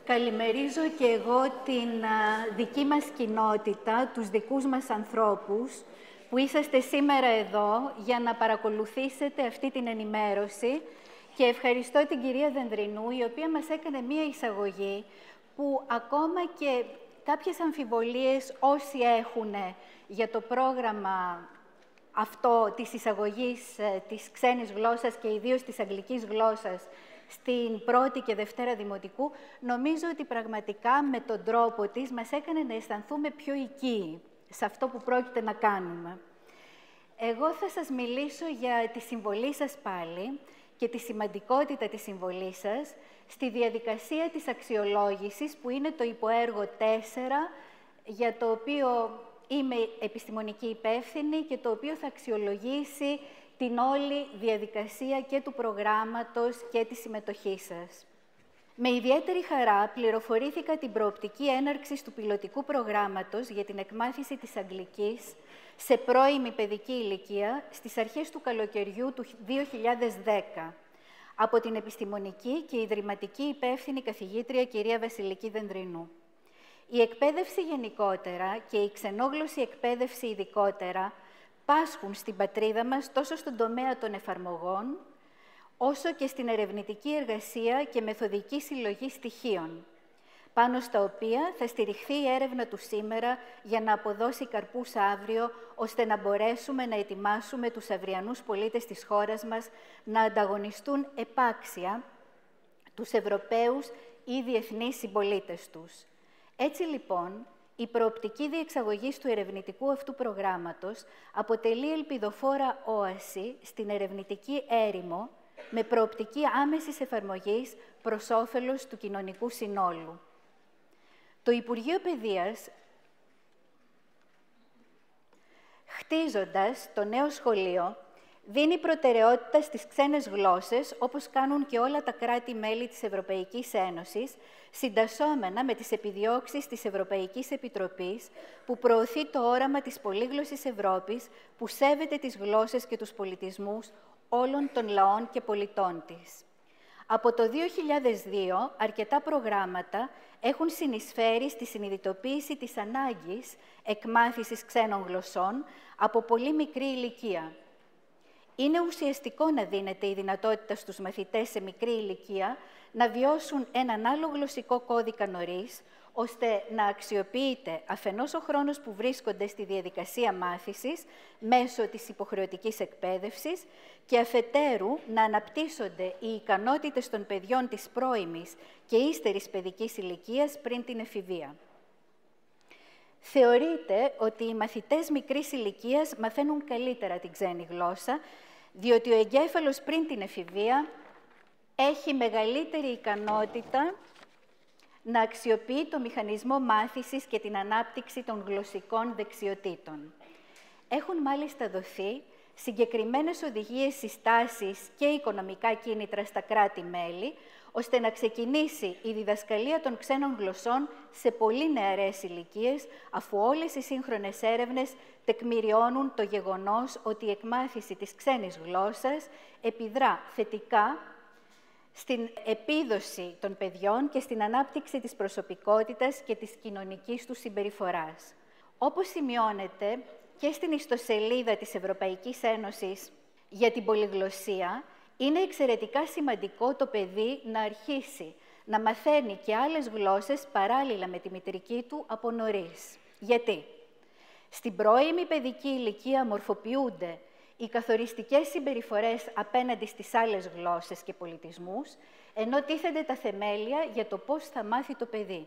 Καλημερίζω και εγώ την δική μας κοινότητα, τους δικούς μας ανθρώπους, που είσαστε σήμερα εδώ για να παρακολουθήσετε αυτή την ενημέρωση και ευχαριστώ την κυρία Δενδρινού, η οποία μας έκανε μία εισαγωγή που ακόμα και κάποιες αμφιβολίες όσοι έχουν για το πρόγραμμα αυτό της εισαγωγής της ξένης γλώσσας και ιδίως της αγγλικής γλώσσας στην πρώτη και δευτέρα δημοτικού, νομίζω ότι πραγματικά με τον τρόπο της μας έκανε να αισθανθούμε πιο οικοί σε αυτό που πρόκειται να κάνουμε. Εγώ θα σας μιλήσω για τη συμβολή σας πάλι και τη σημαντικότητα της συμβολής σας στη διαδικασία της αξιολόγησης, που είναι το υποέργο 4, για το οποίο είμαι επιστημονική υπεύθυνη και το οποίο θα αξιολογήσει την όλη διαδικασία και του προγράμματος και τη συμμετοχή σας. Με ιδιαίτερη χαρά πληροφορήθηκα την προοπτική έναρξης του πιλωτικού προγράμματος για την εκμάθηση της αγγλικής σε πρώιμη παιδική ηλικία στις αρχές του καλοκαιριού του 2010 από την επιστημονική και ιδρυματική υπεύθυνη καθηγήτρια κυρία Βασιλική Δενδρινού. Η εκπαίδευση γενικότερα και η ξενόγλωση εκπαίδευση ειδικότερα πάσχουν στην πατρίδα μας τόσο στον τομέα των εφαρμογών, όσο και στην ερευνητική εργασία και μεθοδική συλλογή στοιχείων, πάνω στα οποία θα στηριχθεί η έρευνα του σήμερα για να αποδώσει καρπούς αύριο, ώστε να μπορέσουμε να ετοιμάσουμε τους αυριανούς πολίτες της χώρας μας να ανταγωνιστούν επάξια τους Ευρωπαίους ή διεθνείς συμπολίτες τους. Έτσι λοιπόν, η προοπτική διεξαγωγής του ερευνητικού αυτού προγράμματος αποτελεί ελπιδοφόρα όαση στην ερευνητική έρημο με προοπτική άμεσης εφαρμογής προς όφελος του κοινωνικού συνόλου. Το Υπουργείο Παιδείας, χτίζοντας το νέο σχολείο, δίνει προτεραιότητα στις ξένες γλώσσες, όπως κάνουν και όλα τα κράτη-μέλη της Ευρωπαϊκής Ένωσης, συντασσόμενα με τις επιδιώξεις της Ευρωπαϊκής Επιτροπής, που προωθεί το όραμα της πολύγλωσσης Ευρώπης, που σέβεται τις γλώσσες και τους πολιτισμούς όλων των λαών και πολιτών της. Από το 2002, αρκετά προγράμματα έχουν συνεισφέρει στη συνειδητοποίηση της ανάγκης εκμάθησης ξένων γλωσσών από πολύ μικρή ηλικία. Είναι ουσιαστικό να δίνεται η δυνατότητα στους μαθητές σε μικρή ηλικία να βιώσουν έναν άλλο γλωσσικό κώδικα νωρίς, ώστε να αξιοποιείται αφενός ο χρόνος που βρίσκονται στη διαδικασία μάθησης μέσω της υποχρεωτικής εκπαίδευσης και αφετέρου να αναπτύσσονται οι ικανότητες των παιδιών της πρώιμης και ύστερης παιδικής ηλικίας πριν την εφηβεία. Θεωρείται ότι οι μαθητές μικρής ηλικίας μαθαίνουν καλύτερα την ξένη γλώσσα, διότι ο εγκέφαλος πριν την εφηβεία έχει μεγαλύτερη ικανότητα να αξιοποιεί το μηχανισμό μάθησης και την ανάπτυξη των γλωσσικών δεξιοτήτων. Έχουν μάλιστα δοθεί συγκεκριμένες οδηγίες, συστάσεις και οικονομικά κίνητρα στα κράτη-μέλη, ώστε να ξεκινήσει η διδασκαλία των ξένων γλωσσών σε πολύ νεαρές ηλικίες, αφού όλες οι σύγχρονες έρευνες τεκμηριώνουν το γεγονός ότι η εκμάθηση της ξένης γλώσσας επιδρά θετικά στην επίδοση των παιδιών και στην ανάπτυξη της προσωπικότητας και της κοινωνικής τους συμπεριφοράς. Όπως σημειώνεται και στην ιστοσελίδα της Ευρωπαϊκής Ένωσης για την πολυγλωσσία, είναι εξαιρετικά σημαντικό το παιδί να αρχίσει να μαθαίνει και άλλες γλώσσες παράλληλα με τη μητρική του από νωρίς. Γιατί? Στην πρώιμη παιδική ηλικία μορφοποιούνται οι καθοριστικές συμπεριφορές απέναντι στις άλλες γλώσσες και πολιτισμούς, ενώ τίθενται τα θεμέλια για το πώς θα μάθει το παιδί.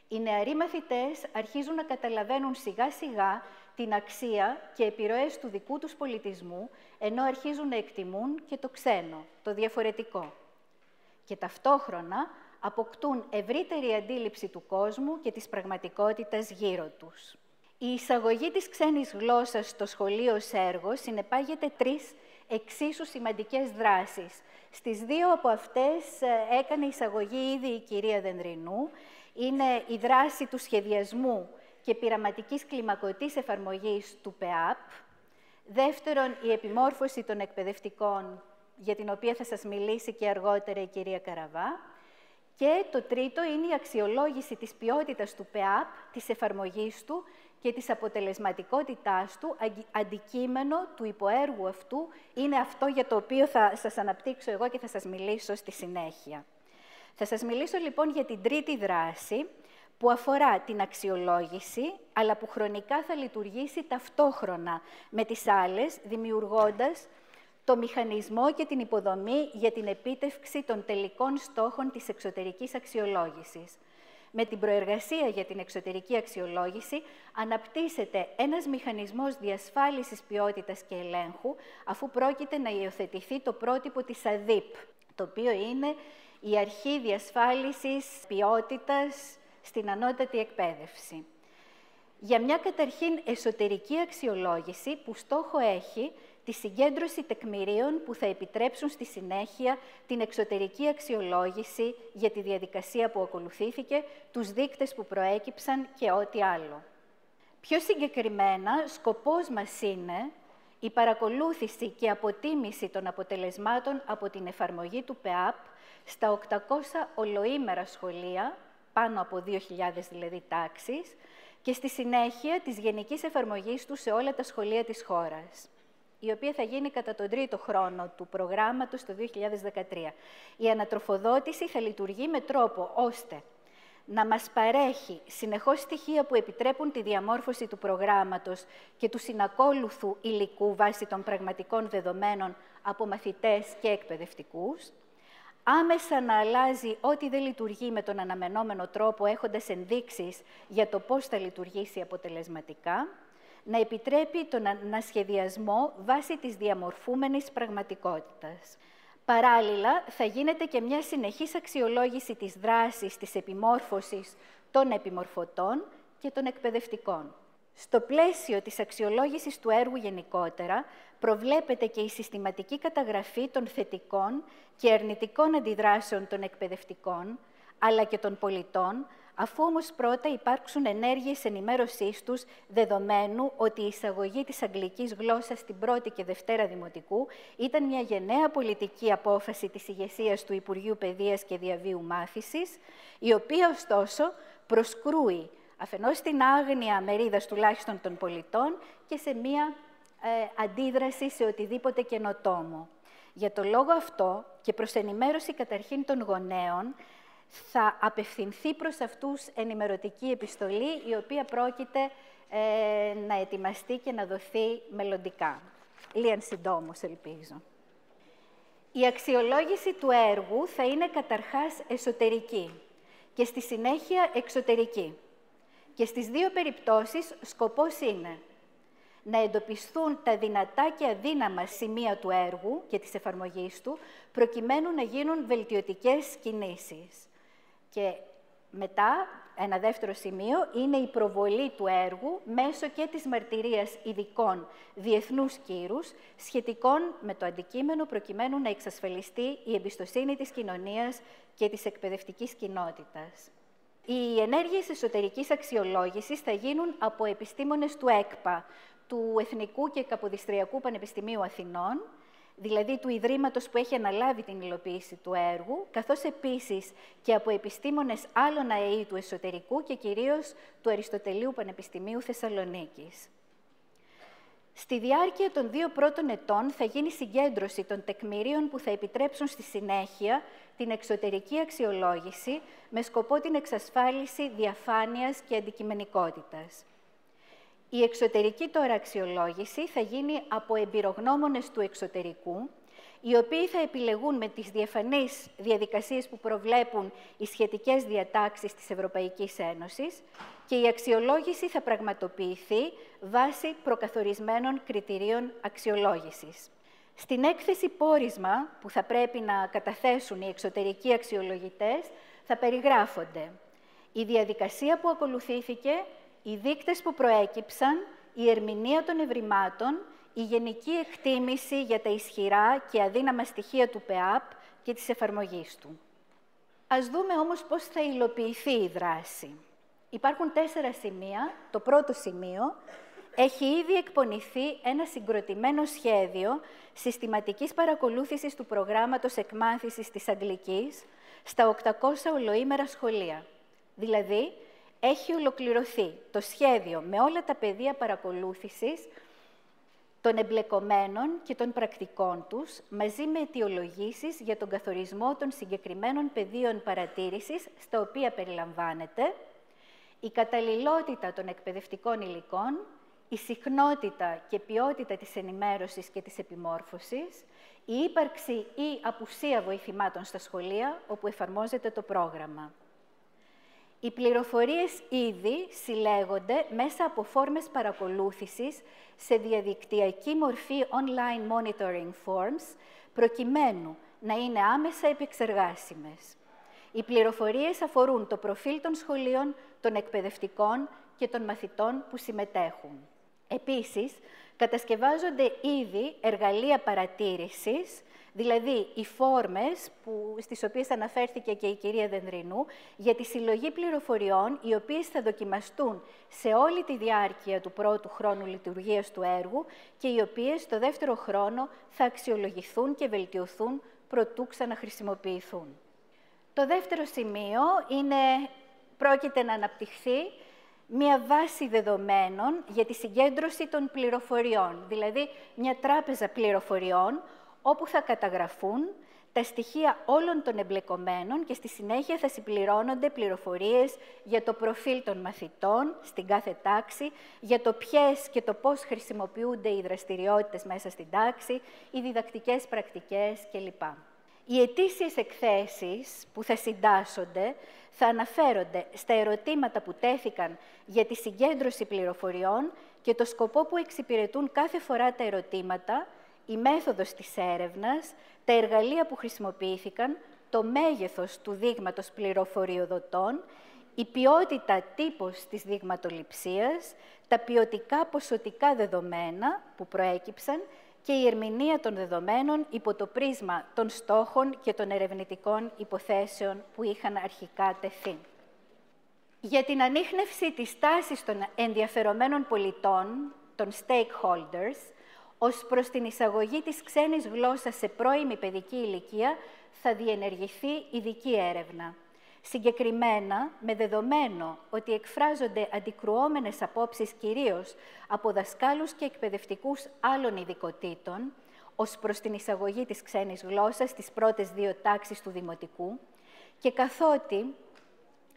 Οι νεαροί μαθητές αρχίζουν να καταλαβαίνουν σιγά-σιγά την αξία και επιρροές του δικού τους πολιτισμού, ενώ αρχίζουν να εκτιμούν και το ξένο, το διαφορετικό. Και ταυτόχρονα αποκτούν ευρύτερη αντίληψη του κόσμου και της πραγματικότητας γύρω τους. Η εισαγωγή της ξένης γλώσσας στο σχολείο ως έργο συνεπάγεται 3 εξίσου σημαντικές δράσεις. Στις 2 από αυτές έκανε εισαγωγή ήδη η κυρία Δενδρινού. Είναι η δράση του σχεδιασμού και πειραματικής κλιμακωτής εφαρμογής του ΠΕΑΠ. Δεύτερον, η επιμόρφωση των εκπαιδευτικών, για την οποία θα σας μιλήσει και αργότερα η κυρία Καραβά. Και το τρίτο είναι η αξιολόγηση της ποιότητας του ΠΕΑΠ, της εφαρμογής του και της αποτελεσματικότητάς του. Αντικείμενο του υποέργου αυτού είναι αυτό για το οποίο θα σας αναπτύξω εγώ και θα σας μιλήσω στη συνέχεια. Θα σας μιλήσω λοιπόν για την τρίτη δράση, που αφορά την αξιολόγηση, αλλά που χρονικά θα λειτουργήσει ταυτόχρονα με τις άλλες, δημιουργώντας το μηχανισμό και την υποδομή για την επίτευξη των τελικών στόχων της εξωτερικής αξιολόγησης. Με την προεργασία για την εξωτερική αξιολόγηση αναπτύσσεται ένας μηχανισμός διασφάλισης ποιότητας και ελέγχου, αφού πρόκειται να υιοθετηθεί το πρότυπο της ΑΔΥΠ, το οποίο είναι η Αρχή Διασφάλισης Ποιότητας στην Ανώτατη Εκπαίδευση. Για μια καταρχήν εσωτερική αξιολόγηση που στόχο έχει τη συγκέντρωση τεκμηρίων που θα επιτρέψουν στη συνέχεια την εξωτερική αξιολόγηση για τη διαδικασία που ακολουθήθηκε, τους δείκτες που προέκυψαν και ό,τι άλλο. Πιο συγκεκριμένα, σκοπός μας είναι η παρακολούθηση και αποτίμηση των αποτελεσμάτων από την εφαρμογή του ΠΕΑΠ στα 800 ολοήμερα σχολεία, πάνω από 2.000 δηλαδή τάξεις, και στη συνέχεια της γενικής εφαρμογής του σε όλα τα σχολεία της χώρας, η οποία θα γίνει κατά τον τρίτο χρόνο του προγράμματος το 2013. Η ανατροφοδότηση θα λειτουργεί με τρόπο ώστε να μας παρέχει συνεχώς στοιχεία που επιτρέπουν τη διαμόρφωση του προγράμματος και του συνακόλουθου υλικού βάσει των πραγματικών δεδομένων από μαθητές και εκπαιδευτικούς, άμεσα να αλλάζει ό,τι δεν λειτουργεί με τον αναμενόμενο τρόπο, έχοντας ενδείξεις για το πώς θα λειτουργήσει αποτελεσματικά, να επιτρέπει τον ανασχεδιασμό βάσει της διαμορφούμενης πραγματικότητας. Παράλληλα, θα γίνεται και μια συνεχής αξιολόγηση της δράσης, της επιμόρφωσης των επιμορφωτών και των εκπαιδευτικών. Στο πλαίσιο της αξιολόγησης του έργου γενικότερα, προβλέπεται και η συστηματική καταγραφή των θετικών και αρνητικών αντιδράσεων των εκπαιδευτικών, αλλά και των πολιτών, αφού όμως πρώτα υπάρξουν ενέργειες ενημέρωσής τους, δεδομένου ότι η εισαγωγή της αγγλικής γλώσσας στην πρώτη και δευτέρα δημοτικού ήταν μια γενναία πολιτική απόφαση της ηγεσίας του Υπουργείου Παιδείας και Διαβίου Μάθησης, η οποία ωστόσο προσκρούει αφενός στην άγνοια μερίδας τουλάχιστον των πολιτών και σε μια αντίδραση σε οτιδήποτε καινοτόμο. Για το λόγο αυτό και προς ενημέρωση καταρχήν των γονέων, θα απευθυνθεί προς αυτούς ενημερωτική επιστολή, η οποία πρόκειται να ετοιμαστεί και να δοθεί μελλοντικά. Λίγαν συντόμως, ελπίζω. Η αξιολόγηση του έργου θα είναι καταρχάς εσωτερική και στη συνέχεια εξωτερική. Και στις δύο περιπτώσεις σκοπός είναι να εντοπιστούν τα δυνατά και αδύναμα σημεία του έργου και της εφαρμογής του, προκειμένου να γίνουν βελτιωτικές κινήσεις. Και μετά, ένα δεύτερο σημείο, είναι η προβολή του έργου μέσω και της μαρτυρίας ειδικών διεθνούς κύρους σχετικών με το αντικείμενο, προκειμένου να εξασφαλιστεί η εμπιστοσύνη της κοινωνίας και της εκπαιδευτικής κοινότητας. Οι ενέργειες εσωτερικής αξιολόγησης θα γίνουν από επιστήμονες του ΕΚΠΑ, του Εθνικού και Καποδιστριακού Πανεπιστημίου Αθηνών, δηλαδή του Ιδρύματος που έχει αναλάβει την υλοποίηση του έργου, καθώς επίσης και από επιστήμονες άλλων ΑΕΗ του εσωτερικού και κυρίως του Αριστοτελείου Πανεπιστημίου Θεσσαλονίκης. Στη διάρκεια των 2 πρώτων ετών θα γίνει συγκέντρωση των τεκμηρίων που θα επιτρέψουν στη συνέχεια την εξωτερική αξιολόγηση με σκοπό την εξασφάλιση διαφάνειας και αντικειμενικότητας. Η εξωτερική τώρα αξιολόγηση θα γίνει από εμπειρογνώμονες του εξωτερικού, οι οποίοι θα επιλεγούν με τις διαφανείς διαδικασίες που προβλέπουν οι σχετικές διατάξεις της Ευρωπαϊκής Ένωσης και η αξιολόγηση θα πραγματοποιηθεί βάσει προκαθορισμένων κριτηρίων αξιολόγησης. Στην έκθεση πόρισμα που θα πρέπει να καταθέσουν οι εξωτερικοί αξιολογητές θα περιγράφονται η διαδικασία που ακολουθήθηκε, οι δείκτες που προέκυψαν, η ερμηνεία των ευρημάτων, η γενική εκτίμηση για τα ισχυρά και αδύναμα στοιχεία του ΠΕΑΠ και της εφαρμογής του. Ας δούμε όμως πώς θα υλοποιηθεί η δράση. Υπάρχουν 4 σημεία. Το πρώτο σημείο Έχει ήδη εκπονηθεί ένα συγκροτημένο σχέδιο συστηματικής παρακολούθησης του προγράμματος εκμάθησης της Αγγλικής στα 800 ολοήμερα σχολεία. Δηλαδή, έχει ολοκληρωθεί το σχέδιο με όλα τα πεδία παρακολούθησης των εμπλεκομένων και των πρακτικών τους, μαζί με αιτιολογήσεις για τον καθορισμό των συγκεκριμένων πεδίων παρατήρησης, στα οποία περιλαμβάνεται η καταλληλότητα των εκπαιδευτικών υλικών, η συχνότητα και ποιότητα της ενημέρωσης και της επιμόρφωσης, η ύπαρξη ή απουσία βοηθημάτων στα σχολεία, όπου εφαρμόζεται το πρόγραμμα. Οι πληροφορίες ήδη συλλέγονται μέσα από φόρμες παρακολούθησης σε διαδικτυακή μορφή online monitoring forms, προκειμένου να είναι άμεσα επεξεργάσιμες. Οι πληροφορίες αφορούν το προφίλ των σχολείων, των εκπαιδευτικών και των μαθητών που συμμετέχουν. Επίσης, κατασκευάζονται ήδη εργαλεία παρατήρησης, δηλαδή οι φόρμες στις οποίες αναφέρθηκε και η κυρία Δενδρινού, για τη συλλογή πληροφοριών, οι οποίες θα δοκιμαστούν σε όλη τη διάρκεια του πρώτου χρόνου λειτουργίας του έργου και οι οποίες στο δεύτερο χρόνο θα αξιολογηθούν και βελτιωθούν προτού ξαναχρησιμοποιηθούν. Το δεύτερο σημείο πρόκειται να αναπτυχθεί μία βάση δεδομένων για τη συγκέντρωση των πληροφοριών, δηλαδή μια τράπεζα πληροφοριών, όπου θα καταγραφούν τα στοιχεία όλων των εμπλεκομένων και στη συνέχεια θα συμπληρώνονται πληροφορίες για το προφίλ των μαθητών στην κάθε τάξη, για το ποιες και το πώς χρησιμοποιούνται οι δραστηριότητες μέσα στην τάξη, οι διδακτικές πρακτικές κλπ. Οι ετήσιες εκθέσεις που θα συντάσσονται θα αναφέρονται στα ερωτήματα που τέθηκαν για τη συγκέντρωση πληροφοριών και το σκοπό που εξυπηρετούν κάθε φορά τα ερωτήματα, η μέθοδος της έρευνας, τα εργαλεία που χρησιμοποιήθηκαν, το μέγεθος του δείγματος πληροφοριοδοτών, η ποιότητα τύπος της δείγματοληψίας, τα ποιοτικά ποσοτικά δεδομένα που προέκυψαν και η ερμηνεία των δεδομένων υπό το πρίσμα των στόχων και των ερευνητικών υποθέσεων που είχαν αρχικά τεθεί. Για την ανίχνευση της τάσης των ενδιαφερομένων πολιτών, των stakeholders, ως προς την εισαγωγή της ξένης γλώσσας σε πρώιμη παιδική ηλικία, θα διενεργηθεί ειδική έρευνα. Συγκεκριμένα, με δεδομένο ότι εκφράζονται αντικρουόμενες απόψεις κυρίως από δασκάλους και εκπαιδευτικούς άλλων ειδικοτήτων, ως προς την εισαγωγή της ξένης γλώσσας στις πρώτες 2 τάξεις του Δημοτικού, και καθότι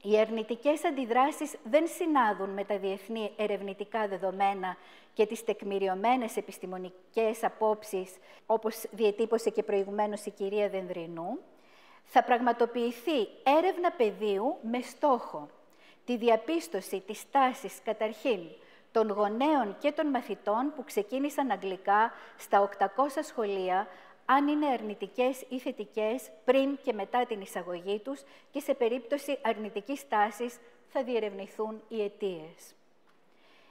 οι αρνητικές αντιδράσεις δεν συνάδουν με τα διεθνή ερευνητικά δεδομένα και τις τεκμηριωμένες επιστημονικές απόψεις, όπως διετύπωσε και προηγουμένως η κυρία Δενδρινού, θα πραγματοποιηθεί έρευνα πεδίου με στόχο τη διαπίστωση της τάσης καταρχήν των γονέων και των μαθητών που ξεκίνησαν αγγλικά στα 800 σχολεία, αν είναι αρνητικές ή θετικές πριν και μετά την εισαγωγή τους και σε περίπτωση αρνητικής τάσης θα διερευνηθούν οι αιτίες.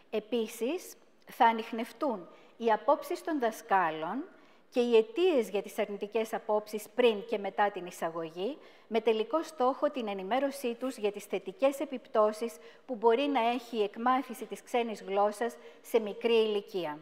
Επίσης, θα ανιχνευτούν οι απόψεις των δασκάλων και οι αιτίες για τις αρνητικές απόψεις πριν και μετά την εισαγωγή, με τελικό στόχο την ενημέρωσή τους για τις θετικές επιπτώσεις που μπορεί να έχει η εκμάθηση της ξένης γλώσσας σε μικρή ηλικία.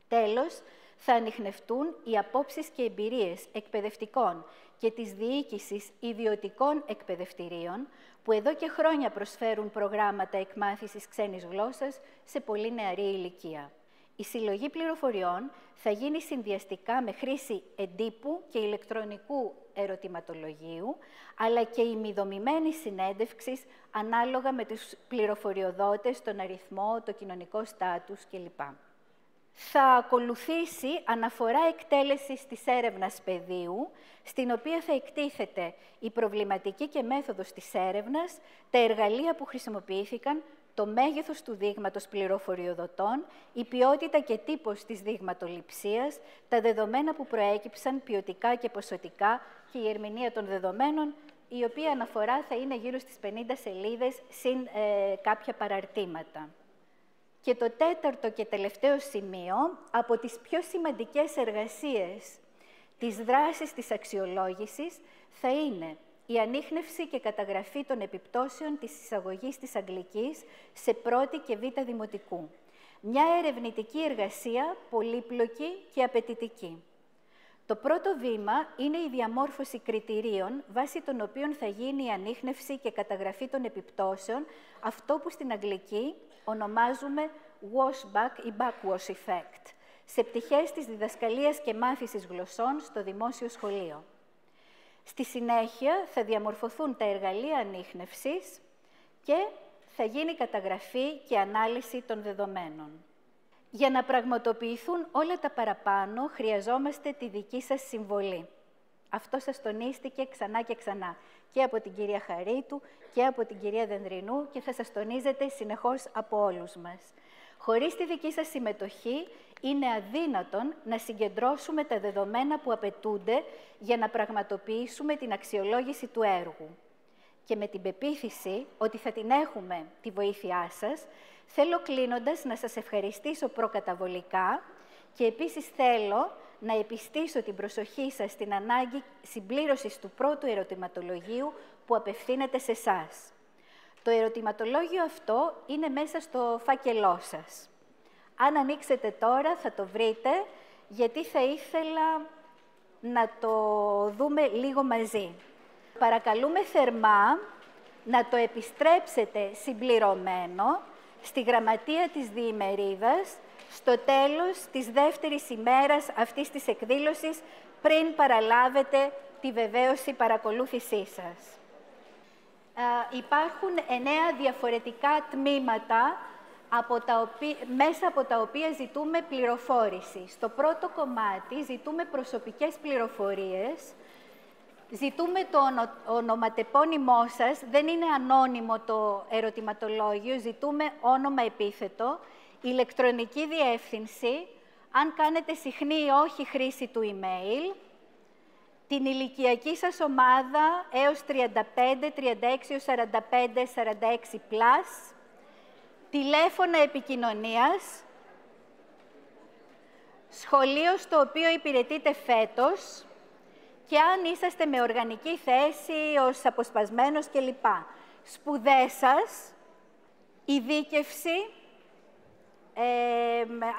Τέλος, θα ανιχνευτούν οι απόψεις και εμπειρίες εκπαιδευτικών και της διοίκησης ιδιωτικών εκπαιδευτηρίων, που εδώ και χρόνια προσφέρουν προγράμματα εκμάθησης ξένης γλώσσας σε πολύ νεαρή ηλικία. Η συλλογή πληροφοριών θα γίνει συνδυαστικά με χρήση εντύπου και ηλεκτρονικού ερωτηματολογίου, αλλά και ημιδομημένης συνέντευξης ανάλογα με τους πληροφοριοδότες, τον αριθμό, το κοινωνικό στάτους κλπ. Θα ακολουθήσει αναφορά εκτέλεσης της έρευνας πεδίου, στην οποία θα εκτίθεται η προβληματική και μέθοδος της έρευνας, τα εργαλεία που χρησιμοποιήθηκαν, το μέγεθος του δείγματος πληροφοριοδοτών, η ποιότητα και τύπος της δείγματοληψίας, τα δεδομένα που προέκυψαν ποιοτικά και ποσοτικά και η ερμηνεία των δεδομένων, η οποία αναφορά θα είναι γύρω στις 50 σελίδες, συν κάποια παραρτήματα. Και το τέταρτο και τελευταίο σημείο, από τις πιο σημαντικές εργασίες της δράσης της αξιολόγησης, θα είναι η ανίχνευση και καταγραφή των επιπτώσεων της εισαγωγής της Αγγλικής σε πρώτη και β' δημοτικού, Μια ερευνητική εργασία πολύπλοκη και απαιτητική. Το πρώτο βήμα είναι η διαμόρφωση κριτηρίων, βάσει των οποίων θα γίνει η ανίχνευση και καταγραφή των επιπτώσεων, αυτό που στην αγγλική ονομάζουμε washback ή backwash effect, σε πτυχές της διδασκαλίας και μάθησης γλωσσών στο δημόσιο σχολείο. Στη συνέχεια θα διαμορφωθούν τα εργαλεία ανίχνευσης και θα γίνει καταγραφή και ανάλυση των δεδομένων. Για να πραγματοποιηθούν όλα τα παραπάνω, χρειαζόμαστε τη δική σας συμβολή. Αυτό σας τονίστηκε ξανά και ξανά, και από την κυρία Χαρίτου και από την κυρία Δενδρινού, και θα σας τονίζεται συνεχώς από όλους μας. Χωρίς τη δική σας συμμετοχή, είναι αδύνατον να συγκεντρώσουμε τα δεδομένα που απαιτούνται για να πραγματοποιήσουμε την αξιολόγηση του έργου. Και με την πεποίθηση ότι θα την έχουμε τη βοήθειά σας, θέλω κλείνοντας να σας ευχαριστήσω προκαταβολικά και επίσης θέλω να επιστήσω την προσοχή σας στην ανάγκη συμπλήρωσης του πρώτου ερωτηματολογίου που απευθύνεται σε εσάς. Το ερωτηματολόγιο αυτό είναι μέσα στο φάκελό σας. Αν ανοίξετε τώρα θα το βρείτε, γιατί θα ήθελα να το δούμε λίγο μαζί. Παρακαλούμε θερμά να το επιστρέψετε συμπληρωμένο στη γραμματεία της διημερίδας στο τέλος της δεύτερης ημέρας αυτής της εκδήλωσης, πριν παραλάβετε τη βεβαίωση παρακολούθησής σας. Υπάρχουν 9 διαφορετικά τμήματα μέσα από τα οποία ζητούμε πληροφόρηση. Στο πρώτο κομμάτι ζητούμε προσωπικές πληροφορίες, ζητούμε το ονοματεπώνυμό σας, δεν είναι ανώνυμο το ερωτηματολόγιο, ζητούμε όνομα επίθετο, ηλεκτρονική διεύθυνση, αν κάνετε συχνή ή όχι χρήση του email, την ηλικιακή σας ομάδα έως 35, 36 έως 45, 46+, τηλέφωνα επικοινωνίας, σχολείο στο οποίο υπηρετείτε φέτος και αν είσαστε με οργανική θέση ως αποσπασμένος κλπ. Σπουδές σας, ειδίκευση,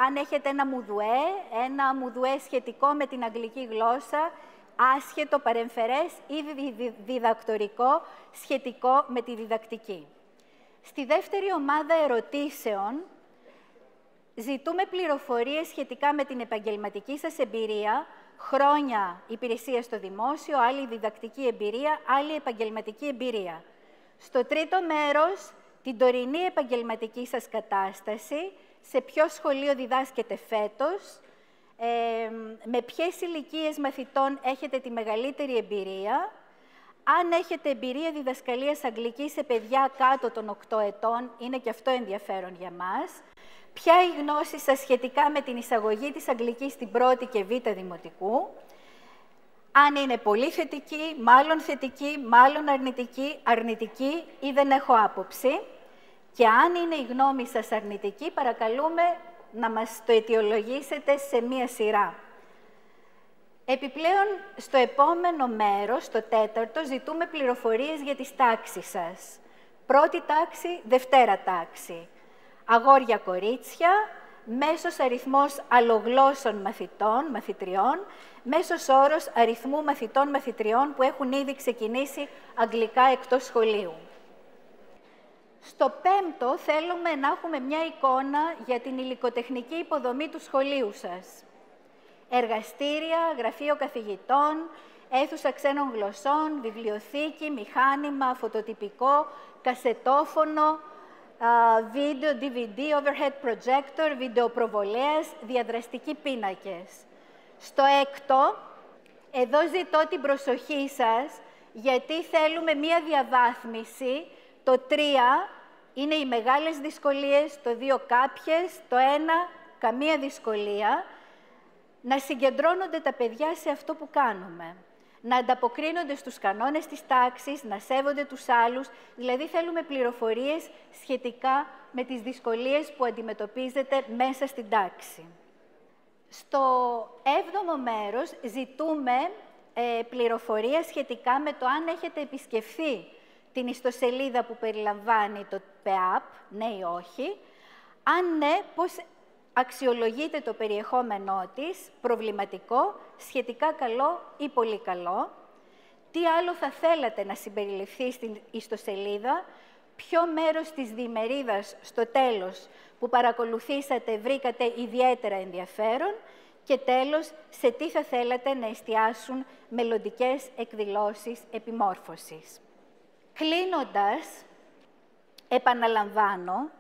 αν έχετε ένα μουδουέ σχετικό με την αγγλική γλώσσα, άσχετο, παρεμφερές ή διδακτορικό σχετικό με τη διδακτική. Στη δεύτερη ομάδα ερωτήσεων ζητούμε πληροφορίες σχετικά με την επαγγελματική σας εμπειρία, χρόνια υπηρεσία στο δημόσιο, άλλη διδακτική εμπειρία, άλλη επαγγελματική εμπειρία. Στο τρίτο μέρος, την τωρινή επαγγελματική σας κατάσταση, σε ποιο σχολείο διδάσκετε φέτος, με ποιες ηλικίες μαθητών έχετε τη μεγαλύτερη εμπειρία, αν έχετε εμπειρία διδασκαλίας αγγλικής σε παιδιά κάτω των 8 ετών, είναι και αυτό ενδιαφέρον για μας. Ποια η γνώση σας σχετικά με την εισαγωγή της αγγλικής στην πρώτη και β' δημοτικού. Αν είναι πολύ θετική, μάλλον αρνητική ή δεν έχω άποψη. Και αν είναι η γνώμη σας αρνητική, παρακαλούμε να μας το αιτιολογήσετε σε μία σειρά. Επιπλέον, στο επόμενο μέρος, στο τέταρτο, ζητούμε πληροφορίες για τις τάξεις σας. Πρώτη τάξη, δευτέρα τάξη. Αγόρια-κορίτσια, μέσος αριθμός αλλογλώσσων μαθητριών, μέσος όρος αριθμού μαθητών-μαθητριών που έχουν ήδη ξεκινήσει αγγλικά εκτός σχολείου. Στο πέμπτο, θέλουμε να έχουμε μια εικόνα για την υλικοτεχνική υποδομή του σχολείου σας. Εργαστήρια, γραφείο καθηγητών, αίθουσα ξένων γλωσσών, βιβλιοθήκη, μηχάνημα, φωτοτυπικό, κασετόφωνο, βίντεο, DVD, overhead projector, βιντεοπροβολέας, διαδραστικοί πίνακες. Στο έκτο, εδώ ζητώ την προσοχή σας, γιατί θέλουμε μία διαβάθμιση. Το 3 είναι οι μεγάλες δυσκολίες, το 2 κάποιες, το 1 καμία δυσκολία. Να συγκεντρώνονται τα παιδιά σε αυτό που κάνουμε. Να ανταποκρίνονται στους κανόνες της τάξης, να σέβονται τους άλλους. Δηλαδή, θέλουμε πληροφορίες σχετικά με τις δυσκολίες που αντιμετωπίζετε μέσα στην τάξη. Στο 7ο μέρος ζητούμε πληροφορία σχετικά με το αν έχετε επισκεφθεί την ιστοσελίδα που περιλαμβάνει το ΠΕΑΠ, ναι ή όχι. Αν ναι, πώς αξιολογείτε το περιεχόμενό της, προβληματικό, σχετικά καλό ή πολύ καλό, τι άλλο θα θέλατε να συμπεριληφθεί στην ιστοσελίδα, ποιο μέρος της διημερίδας στο τέλος που παρακολουθήσατε βρήκατε ιδιαίτερα ενδιαφέρον και τέλος, σε τι θα θέλατε να εστιάσουν μελλοντικές εκδηλώσεις επιμόρφωσης. Κλείνοντας, επαναλαμβάνω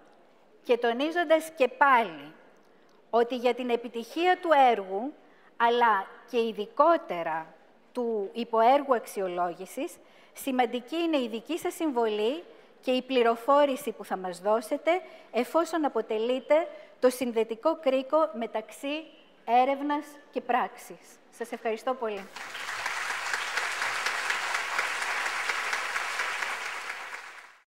και τονίζοντας και πάλι ότι για την επιτυχία του έργου, αλλά και ειδικότερα του υποέργου αξιολόγησης, σημαντική είναι η δική σας συμβολή και η πληροφόρηση που θα μας δώσετε, εφόσον αποτελείτε το συνδετικό κρίκο μεταξύ έρευνας και πράξης. Σας ευχαριστώ πολύ.